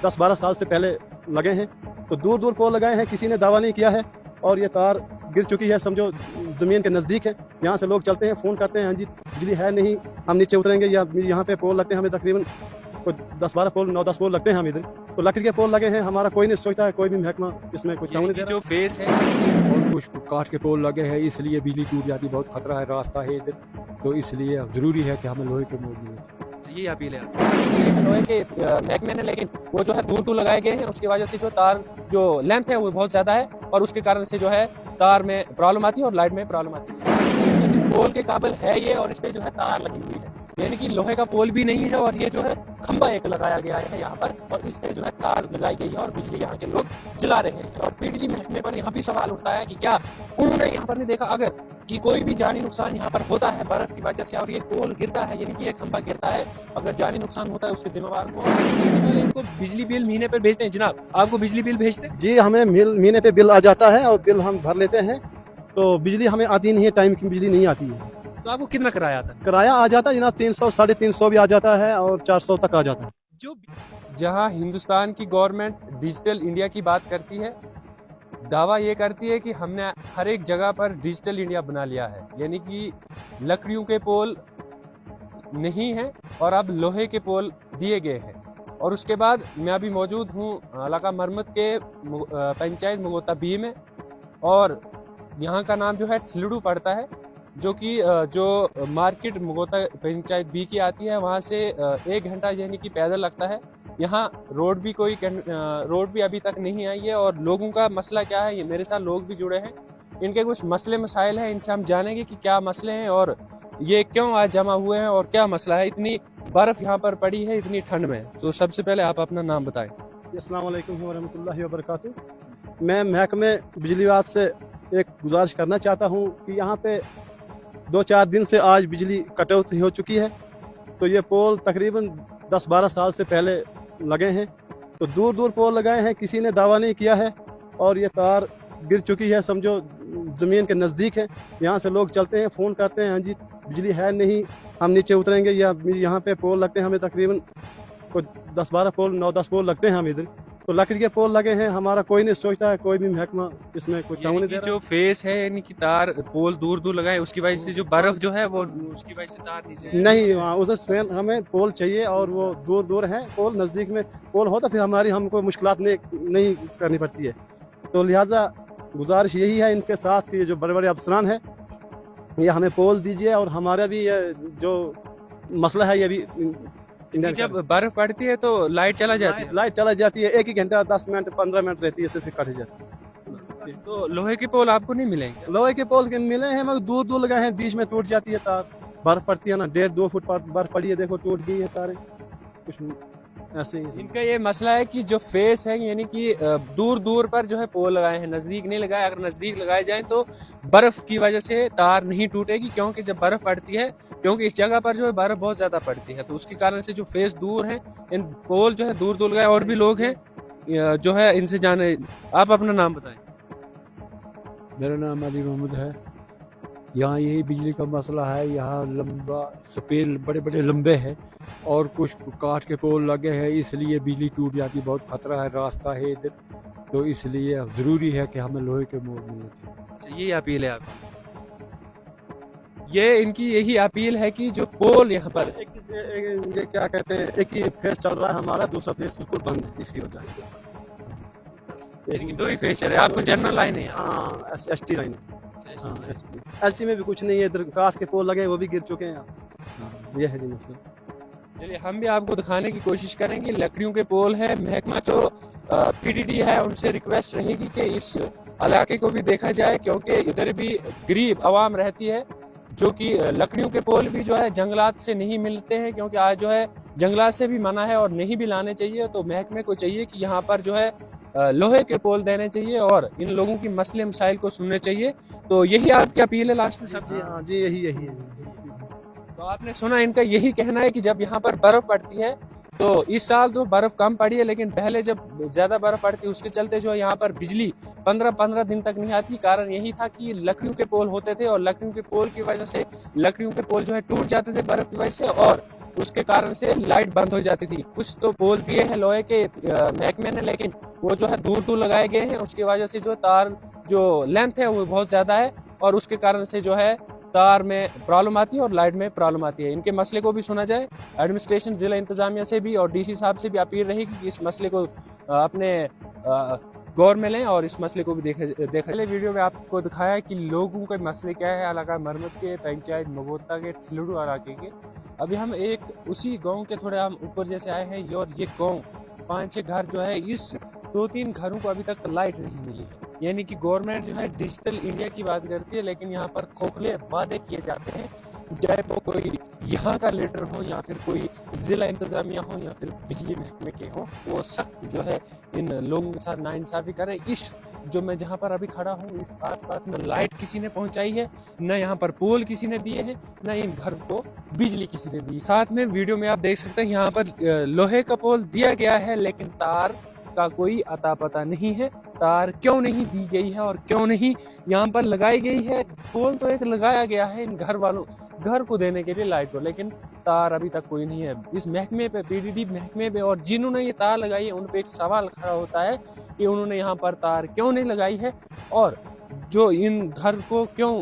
10-12 साल से पहले लगे हैं। तो दूर दूर पोल लगाए हैं, किसी ने दावा नहीं किया है। और ये तार गिर चुकी है, समझो ज़मीन के नज़दीक है। यहाँ से लोग चलते हैं, फ़ोन करते हैं, हाँ जी बिजली है नहीं, हम नीचे उतरेंगे। या यहाँ पे पोल लगते हैं हमें तकरीबन कोई 10-12 पोल, 9-10 पोल लगते हैं हम इधर। तो लकड़ी के पोल लगे हैं, हमारा कोई नहीं सोचता है, कोई भी महकमा इसमें कोई ताउन नहीं दे रहा। जो फेस है और कुछ काठ के पोल लगे हैं, इसलिए बिजली टूट जाती, बहुत खतरा है, रास्ता है इधर, तो इसलिए ज़रूरी है कि हमें लोहे के मोड़ मिले। यही अपील है आपकी। लोहे के महकमे ने, लेकिन वो जो है दूर दूर लगाए गए हैं, उसकी वजह से जो तार जो लेंथ है वो बहुत ज़्यादा है और उसके कारण से जो है तार में प्रॉब्लम आती है और लाइट में प्रॉब्लम आती है। लेकिन पोल के काबिल है ये, और इस पे जो है तार लगी हुई है, यानी कि लोहे का पोल भी नहीं है। और ये जो है खंबा एक लगाया गया है यहाँ पर, और इस पे जो है तार लगाई गई है और बिजली यहाँ के लोग जला रहे हैं। और बिजली महकमे पर यहाँ भी सवाल उठता है कि क्या उन्होंने यहाँ पर नहीं देखा अगर कि कोई भी जानी नुकसान यहाँ पर होता है बर्फ की वजह से, और ये पोल गिरता है, यानी कि ये खंबा गिरता है, अगर जानी नुकसान होता है उसके जिम्मेवार को इनको बिजली बिल महीने पर भेजते हैं। जनाब, आपको बिजली बिल भेजते हैं? जी, हमें महीने पे बिल आ जाता है और बिल हम भर लेते हैं। तो बिजली हमें आती नहीं है, टाइम की बिजली नहीं आती है। तो आपको कितना किराया आता है? किराया आ जाता है जनाब 300, 350 भी आ जाता है और 400 तक आ जाता है। जो जहां हिंदुस्तान की गवर्नमेंट डिजिटल इंडिया की बात करती है, दावा ये करती है कि हमने हर एक जगह पर डिजिटल इंडिया बना लिया है, यानी कि लकड़ियों के पोल नहीं हैं और अब लोहे के पोल दिए गए हैं। और उसके बाद मैं अभी मौजूद हूँ इलाका मरमत के पंचायत मुगोता बी में, और यहाँ का नाम जो है ठिलड़ू पड़ता है, जो कि जो मार्केट मुगोता पंचायत बी की आती है, वहाँ से 1 घंटा यानी कि पैदल लगता है। यहाँ रोड भी अभी तक नहीं आई है। और लोगों का मसला क्या है, ये मेरे साथ लोग भी जुड़े हैं, इनके कुछ मसले मसाइल हैं, इनसे हम जानेंगे कि क्या मसले हैं और ये क्यों आज जमा हुए हैं और क्या मसला है। इतनी बर्फ यहाँ पर पड़ी है इतनी ठंड में। तो सबसे पहले आप अपना नाम बताएं। अस्सलाम वालेकुम वरहमतुल्लाहि वबरकातुहू। मैं महकमे बिजली विभाग से एक गुजारिश करना चाहता हूँ कि यहाँ पे 2-4 दिन से आज बिजली कटौती हो चुकी है। तो ये पोल तकरीबन 10-12 साल से पहले लगे हैं। तो दूर दूर पोल लगाए हैं, किसी ने दावा नहीं किया है। और ये तार गिर चुकी है, समझो ज़मीन के नज़दीक है। यहाँ से लोग चलते हैं, फ़ोन करते हैं, हाँ जी बिजली है नहीं, हम नीचे उतरेंगे। या यहाँ पे पोल लगते हैं हमें तकरीबन कोई 10-12 पोल, 9-10 पोल लगते हैं हम इधर। तो लकड़ी के पोल लगे हैं, हमारा कोई नहीं सोचता है, कोई भी महकमा इसमें कोई ताउन नहीं दे रहा। जो फेस है यानी कि तार पोल दूर दूर लगाए, उसकी वजह से जो बर्फ जो है वो उसकी वजह से तार नीचे नहीं, उसे स्वयं हमें पोल चाहिए और वो दूर दूर है पोल। नज़दीक में पोल हो तो फिर हमको मुश्किलात नहीं करनी पड़ती है। तो लिहाजा गुजारिश यही है इनके साथ कि जो बड़े बड़े अफसरान हैं ये हमें पोल दीजिए। और हमारा भी ये जो मसला है ये भी जब बर्फ पड़ती है तो लाइट चला जाती है। लाइट चला जाती है, 1 घंटा 10 मिनट 15 मिनट रहती है, सिर्फ कट जाती है। तो लोहे के पोल आपको नहीं मिलेंगे? लोहे के पोल के मिले हैं मगर दूर दूर लगाए हैं, बीच में टूट जाती है तार। बर्फ पड़ती है ना, 1.5-2 फुट बर्फ पड़ी है, देखो टूट गई है तारें। कुछ ऐसे ही इनका ये मसला है कि जो फेस है यानी कि दूर दूर पर जो है पोल लगाए हैं, नज़दीक नहीं लगाए। अगर नज़दीक लगाए जाएं तो बर्फ़ की वजह से तार नहीं टूटेगी, क्योंकि जब बर्फ़ पड़ती है, क्योंकि इस जगह पर जो है बर्फ़ बहुत ज़्यादा पड़ती है, तो उसके कारण से जो फेस दूर है, इन पोल जो है दूर दूर लगाए। और भी लोग हैं जो है, इनसे जाने। आप अपना नाम बताएं। मेरा नाम अली मोहम्मद है। यहाँ यही बिजली का मसला है, यहाँ लंबा सपेल बड़े बड़े लंबे हैं और कुछ काठ के पोल लगे हैं, इसलिए बिजली टूट जाती, बहुत खतरा है, रास्ता है इधर, तो इसलिए ज़रूरी है कि हमें लोहे के मोड़ मिले। अच्छा, यही अपील है आपकी। ये इनकी यही अपील है कि जो पोल यहाँ पर ये क्या कहते हैं, एक ही फेस चल रहा है हमारा, दूसरा फेस बिल्कुल बंद है इसकी वजह से। यानी 2 ही फेस है, आपको जनरल लाइन है। हाँ, ST लाइन। हाँ, ST में भी कुछ नहीं है, इधर काठ के पोल लगे वो भी गिर चुके हैं। ये है जी मसला। चलिए हम भी आपको दिखाने की कोशिश करेंगे। लकड़ियों के पोल है, महकमा जो PDD है उनसे रिक्वेस्ट रहेगी कि इस इलाके को भी देखा जाए, क्योंकि इधर भी गरीब आवाम रहती है, जो कि लकड़ियों के पोल भी जो है जंगलात से नहीं मिलते हैं, क्योंकि आज जो है जंगलात से भी मना है और नहीं भी लाने चाहिए। तो महकमे को चाहिए कि यहाँ पर जो है लोहे के पोल देने चाहिए और इन लोगों की मसले मसाइल को सुनने चाहिए। तो यही आपकी अपील है लास्ट में सब? जी हाँ जी, यही है। तो आपने सुना, इनका यही कहना है कि जब यहाँ पर बर्फ पड़ती है, तो इस साल तो बर्फ कम पड़ी है, लेकिन पहले जब ज्यादा बर्फ पड़ती उसके चलते जो है यहाँ पर बिजली 15-15 दिन तक नहीं आती। कारण यही था कि लकड़ियों के पोल होते थे और लकड़ियों के पोल की वजह से लकड़ियों के पोल जो है टूट जाते थे बर्फ की वजह से, और उसके कारण से लाइट बंद हो जाती थी। कुछ तो पोल दिए हैं लोहे के महकमे ने, लेकिन वो जो है दूर दूर लगाए गए हैं, उसकी वजह से जो तार जो लेंथ है वो बहुत ज़्यादा है और उसके कारण से जो है तार में प्रॉब्लम आती है और लाइट में प्रॉब्लम आती है। इनके मसले को भी सुना जाए। एडमिनिस्ट्रेशन जिला इंतजामिया से भी और डीसी साहब से भी अपील रहेगी कि इस मसले को अपने गौर में लें और इस मसले को भी देखा। पहले वीडियो में आपको दिखाया कि लोगों के मसले क्या है इलाका मरमत के, पंचायत मगोता के, ठिलुडू इलाके के। अभी हम एक उसी गांव के थोड़े हम ऊपर जैसे आए हैं और ये गांव 5-6 घर जो है, इस 2-3 घरों को अभी तक लाइट नहीं मिली है। यानी कि गवर्नमेंट जो है डिजिटल इंडिया की बात करती है, लेकिन यहाँ पर खोखले वादे किए जाते हैं। चाहे वो कोई यहाँ का लीडर हो या फिर कोई जिला इंतजामिया हो या फिर बिजली महकमे के हो, वो सख्त जो है इन लोगों के साथ नाइंसाफी करे। इस जो मैं जहाँ पर अभी खड़ा हूँ, इस आसपास में लाइट किसी ने पहुँचाई है, न यहाँ पर पोल किसी ने दिए हैं, न इन घर को बिजली किसी ने दी। साथ में वीडियो में आप देख सकते हैं यहाँ पर लोहे का पोल दिया गया है, लेकिन तार का कोई अता पता नहीं है। तार क्यों नहीं दी गई है और क्यों नहीं यहाँ पर लगाई गई है। पोल तो एक लगाया गया है इन घर को देने के लिए लाइट को, लेकिन तार अभी तक कोई नहीं है। इस महकमे पे, पीडीडी महकमे पे और जिन्होंने ये तार लगाई है उन पे एक सवाल खड़ा होता है कि उन्होंने यहाँ पर तार क्यों नहीं लगाई है और जो इन घर को क्यों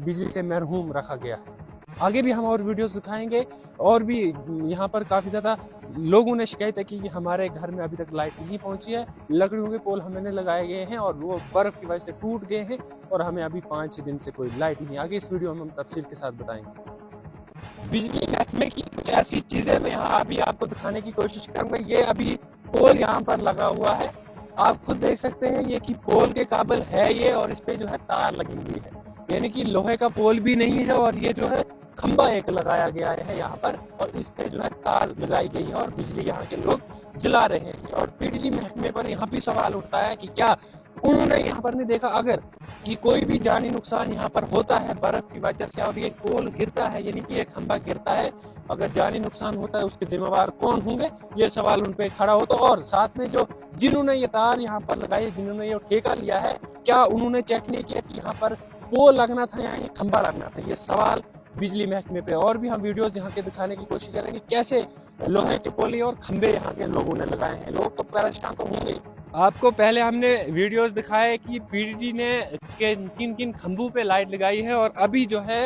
बिजली से महरूम रखा गया है। आगे भी हम और वीडियोस दिखाएंगे और भी यहाँ पर काफ़ी ज़्यादा लोगों ने शिकायत की कि हमारे घर में अभी तक लाइट नहीं पहुँची है। लकड़ियों के पोल हमने लगाए गए हैं और वो बर्फ़ की वजह से टूट गए हैं और हमें अभी 5-6 दिन से कोई लाइट नहीं। आगे इस वीडियो में हम तफसील के साथ बताएंगे। बिजली महकमे की कुछ ऐसी चीज़ें मैं यहाँ अभी आपको दिखाने की कोशिश करूँगा। ये अभी पोल यहाँ पर लगा हुआ है, आप खुद देख सकते हैं ये कि पोल के काबिल है ये, और इस पे जो है तार लगी हुई है, यानी कि लोहे का पोल भी नहीं है। और ये जो है खंबा एक लगाया गया है यहाँ पर और इस पे जो है तार लगाई गई है और बिजली यहाँ के लोग जला रहे हैं। और बिजली महकमे पर यहाँ भी सवाल उठता है कि क्या उन्होंने यहाँ पर नहीं देखा अगर कि कोई भी जानी नुकसान यहाँ पर होता है बर्फ की वजह से और ये पोल गिरता है, यानी कि एक खंबा गिरता है, अगर जानी नुकसान होता है उसके जिम्मेवार कौन होंगे, ये सवाल उन पे खड़ा होता। और साथ में जो जिन्होंने ये तार यहाँ पर लगाई, जिन्होंने ये ठेका लिया है, क्या उन्होंने चेक नहीं किया कि यहाँ पर पोल लगना था या ये खंबा लगना था। ये सवाल बिजली महकमे पे और भी हम वीडियोस यहाँ के दिखाने की कोशिश करेंगे कैसे लोहे के पोले और खंबे यहाँ के लोगों ने लगाए हैं। लोग तो परेशान तो होंगे। आपको पहले हमने वीडियोस दिखाए कि पीडीडी ने किन किन खंभों पे लाइट लगाई है और अभी जो है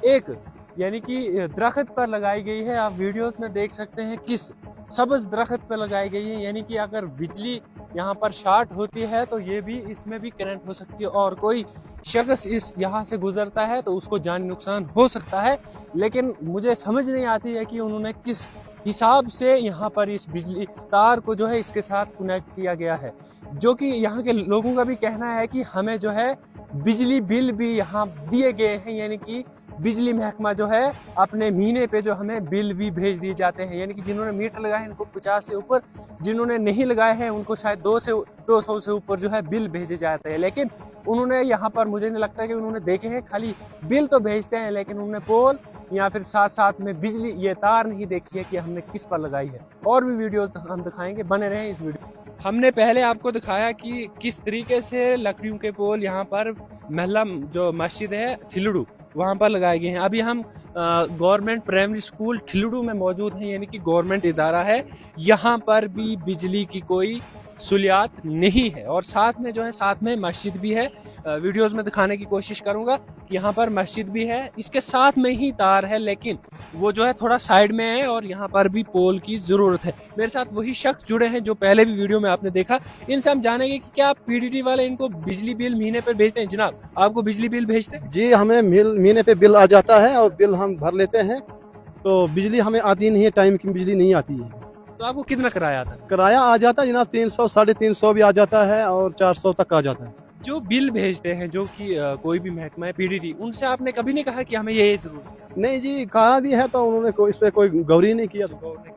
एक यानी कि दरख्त पर लगाई गई है। आप वीडियोस में देख सकते हैं किस सब्ज दरख्त पर लगाई गई है, यानी कि अगर बिजली यहाँ पर शॉर्ट होती है तो ये भी इसमें भी करंट हो सकती है और कोई शख्स इस यहाँ से गुजरता है तो उसको जानी नुकसान हो सकता है। लेकिन मुझे समझ नहीं आती है कि उन्होंने किस हिसाब से यहाँ पर इस बिजली तार को जो है इसके साथ कनेक्ट किया गया है, जो कि यहाँ के लोगों का भी कहना है कि हमें जो है बिजली बिल भी यहाँ दिए गए हैं, यानी कि बिजली महकमा जो है अपने महीने पे जो हमें बिल भी भेज दिए जाते हैं। यानी कि जिन्होंने मीटर लगाए हैं उनको 50 से ऊपर, जिन्होंने नहीं लगाए हैं उनको शायद 200 से ऊपर जो है बिल भेजे जाते हैं। लेकिन उन्होंने यहाँ पर मुझे नहीं लगता कि उन्होंने देखे हैं, खाली बिल तो भेजते हैं लेकिन उन्होंने पोल या फिर साथ साथ में बिजली ये तार नहीं देखी है कि हमने किस पर लगाई है। और भी वीडियोस हम दिखाएंगे, बने रहें इस वीडियो। हमने पहले आपको दिखाया कि किस तरीके से लकड़ियों के पोल यहाँ पर महला जो मस्जिद है ठिलुडू वहाँ पर लगाए गए हैं। अभी हम गवर्नमेंट प्राइमरी स्कूल ठिलुडू में मौजूद हैं, यानी कि गवर्नमेंट इदारा है। यहाँ पर भी बिजली की कोई सहूलियात नहीं है और साथ में जो है साथ में मस्जिद भी है। वीडियोस में दिखाने की कोशिश करूंगा कि यहाँ पर मस्जिद भी है, इसके साथ में ही तार है, लेकिन वो जो है थोड़ा साइड में है और यहाँ पर भी पोल की जरूरत है। मेरे साथ वही शख्स जुड़े हैं जो पहले भी वीडियो में आपने देखा। इनसे हम जानेंगे कि क्या पीडीडी वाले इनको बिजली बिल महीने पर भेजते हैं। जनाब, आपको बिजली बिल भेजते हैं? जी, हमें महीने पे बिल आ जाता है और बिल हम भर लेते हैं, तो बिजली हमें आती नहीं है, टाइम की बिजली नहीं आती है। तो आपको कितना किराया आता है? किराया आ जाता है जनाब 300, 350 भी आ जाता है और 400 तक आ जाता है। जो बिल भेजते हैं जो कि कोई भी महकमा है पीडीडी, उनसे आपने कभी नहीं कहा कि हमें ये जरूरत है? नहीं जी, कहा भी है तो उन्होंने इस पे कोई गौर ही नहीं किया।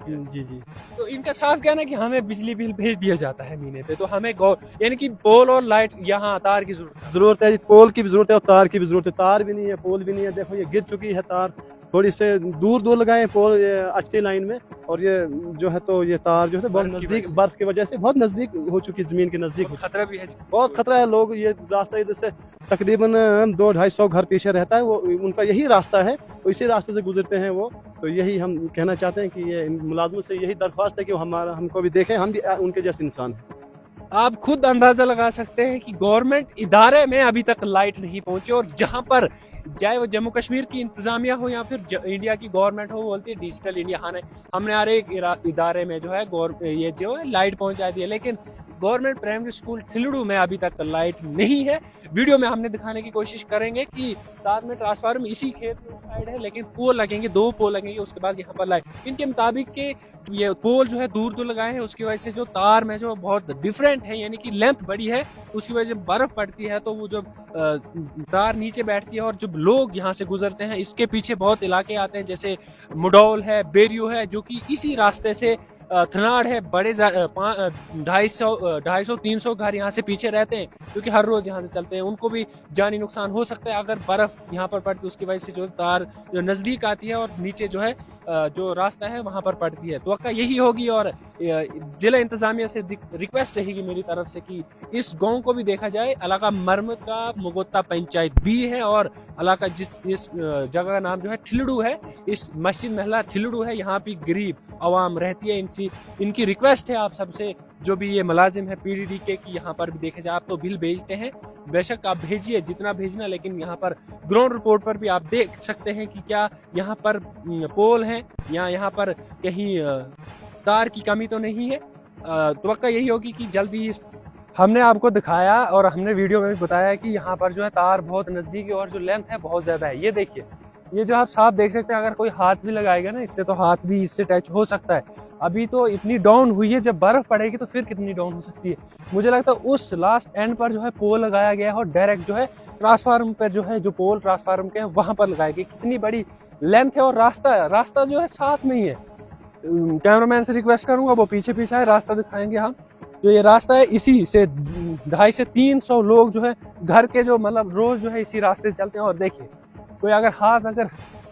जी जी, तो इनका साफ कहना है कि हमें बिजली बिल भेज दिया जाता है महीने पे, तो हमें यानी कि पोल और लाइट यहाँ तार की जरूरत है जी, पोल की भी जरूरत है और तार की भी जरूरत है। तार भी नहीं है, पोल भी नहीं है। देखो ये गिर चुकी है तार, थोड़ी से दूर दूर लगाए पोल अच्छी लाइन में, और ये जो है तो ये तार जो है बहुत बर्फ की नजदीक, वजह से। बर्फ की वजह से बहुत नजदीक हो चुकी है, जमीन के नजदीक हो खतरा भी है। चुकी है। बहुत खतरा है। लोग ये रास्ता इधर से तकरीबन 200-250 घर पीछे रहता है, वो उनका यही रास्ता है, वो इसी रास्ते से गुजरते हैं वो। तो यही हम कहना चाहते हैं कि ये मुलाजमों से यही दरख्वास्त है कि वो हमको भी देखें, हम भी उनके जैसे इंसान हैं। आप खुद अंदाजा लगा सकते हैं कि गवर्नमेंट इदारे में अभी तक लाइट नहीं पहुंची, और जहां पर चाहे वो जम्मू कश्मीर की इंतजामिया हो या फिर इंडिया की गवर्नमेंट हो, वो बोलती है डिजिटल इंडिया हमने हर एक इदारे में जो है ये जो है लाइट पहुंचा दी है, लेकिन गवर्नमेंट प्राइमरी स्कूल ठिलड़ू में अभी तक लाइट नहीं है। वीडियो में हमने दिखाने की कोशिश करेंगे कि साथ में ट्रांसफार्मर इसी खेत में साइड है, लेकिन पोल लगेंगे, 2 पोल लगेंगे, उसके बाद यहाँ पर लाइट। इनके मुताबिक के ये पोल जो है दूर दूर लगाए हैं, उसकी वजह से जो तार में जो बहुत डिफरेंट है, यानी कि लेंथ बड़ी है, उसकी वजह से बर्फ पड़ती है तो वो जब तार नीचे बैठती है और जब लोग यहाँ से गुजरते हैं, इसके पीछे बहुत इलाके आते हैं जैसे मुडौल है, बेरियो है, जो कि इसी रास्ते से थनाड़ है, बड़े 250-300 घर यहाँ से पीछे रहते हैं, क्योंकि हर रोज यहाँ से चलते हैं, उनको भी जानी नुकसान हो सकता है अगर बर्फ यहाँ पर पड़ती है, उसकी वजह से जो तार जो नजदीक आती है और नीचे जो है जो रास्ता है वहाँ पर पड़ती है। तो यही होगी, और जिला इंतजामिया से रिक्वेस्ट रहेगी मेरी तरफ से कि इस गांव को भी देखा जाए। इलाका मरमत का मुगोत्ता पंचायत भी है, और इलाका इस जगह का नाम जो है ठिलड़ू है, इस मस्जिद महला ठिलड़ू है, यहाँ पे गरीब आवाम रहती है। इनकी रिक्वेस्ट है आप सबसे, जो भी ये मुलाजिम है पीडीडी के, कि यहाँ पर भी देखे जाए। आप तो बिल भेजते हैं, बेशक आप भेजिए जितना भेजना, लेकिन यहाँ पर ग्राउंड रिपोर्ट पर भी आप देख सकते हैं कि क्या यहाँ पर पोल है या यहाँ पर कहीं तार की कमी तो नहीं है। तो यही होगी कि जल्दी हमने आपको दिखाया और हमने वीडियो में भी बताया कि यहाँ पर जो है तार बहुत नज़दीक है और जो लेंथ है बहुत ज़्यादा है। ये देखिए, ये जो आप साफ देख सकते हैं, अगर कोई हाथ भी लगाएगा ना इससे, तो हाथ भी इससे टच हो सकता है। अभी तो इतनी डाउन हुई है, जब बर्फ पड़ेगी तो फिर कितनी डाउन हो सकती है। मुझे लगता है उस लास्ट एंड पर जो है पोल लगाया गया है और डायरेक्ट जो है ट्रांसफार्मर पर जो है, जो पोल ट्रांसफार्मर के हैं वहां पर लगाया गया। कितनी बड़ी लेंथ है, और रास्ता जो है साथ में ही है। कैमरामैन से रिक्वेस्ट करूंगा वो पीछे पीछे है, रास्ता दिखाएंगे हम। तो ये रास्ता है, इसी से 250 से 300 लोग जो है घर के जो मतलब रोज जो है इसी रास्ते से चलते हैं। और देखिए, कोई अगर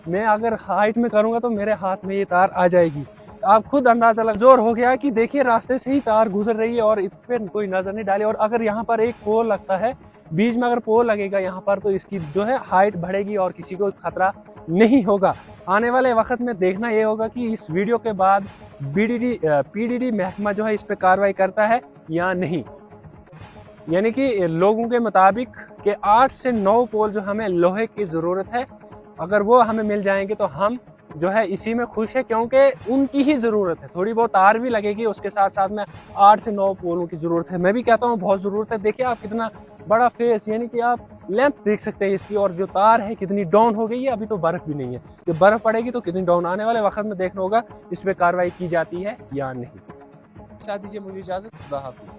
मैं हाइट में करूंगा तो मेरे हाथ में ये तार आ जाएगी। आप खुद अंदाजा लग जोर हो गया कि देखिए रास्ते से ही तार गुजर रही है और इस पे कोई नजर नहीं डाली। और अगर यहाँ पर एक पोल लगता है, बीच में अगर पोल लगेगा यहाँ पर, तो इसकी जो है हाइट बढ़ेगी और किसी को खतरा नहीं होगा। आने वाले वक्त में देखना ये होगा कि इस वीडियो के बाद पीडीडी महकमा जो है इस पे कार्रवाई करता है या नहीं। यानी कि लोगों के मुताबिक कि 8 से 9 पोल जो हमें लोहे की ज़रूरत है, अगर वो हमें मिल जाएंगे तो हम जो है इसी में खुश है, क्योंकि उनकी ही ज़रूरत है। थोड़ी बहुत तार भी लगेगी, उसके साथ साथ में 8 से 9 पोलों की ज़रूरत है। मैं भी कहता हूँ बहुत ज़रूरत है। देखिए आप कितना बड़ा फेस, यानी कि आप लेंथ देख सकते हैं इसकी, और जो तार है कितनी डाउन हो गई है। अभी तो बर्फ़ भी नहीं है, जब बर्फ़ पड़ेगी तो कितनी डाउन। आने वाले वक्त में देखना होगा इस पर कार्रवाई की जाती है या नहीं। साथ दीजिए मुझे इजाज़त, खुदा हाफ़िज़।